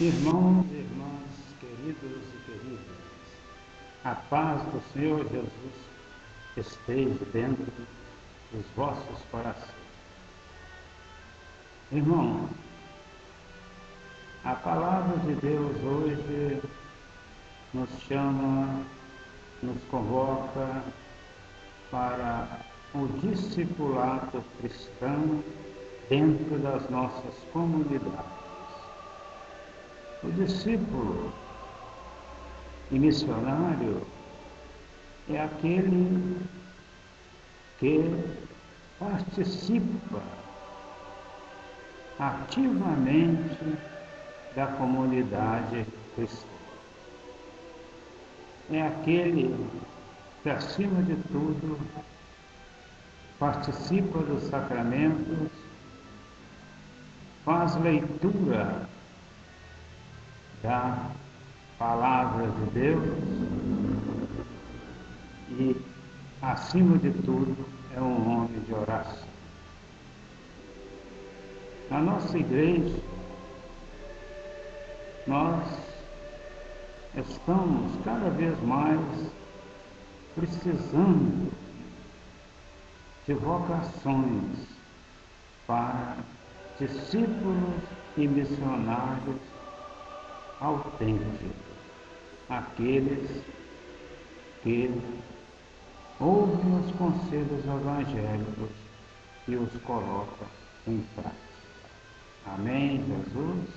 Irmãos e irmãs, queridos e queridas, a paz do Senhor Jesus esteja dentro dos vossos corações. Irmão, a palavra de Deus hoje nos chama, nos convoca para o discipulado cristão dentro das nossas comunidades. O discípulo e missionário é aquele que participa ativamente da comunidade cristã. É aquele que, acima de tudo, participa dos sacramentos, faz leitura da palavra de Deus e, acima de tudo, é um homem de oração. Na nossa igreja, nós estamos cada vez mais precisando de vocações para discípulos e missionários autênticos, aqueles que ouvem os conselhos evangélicos e os colocam em prática. Amém, Jesus?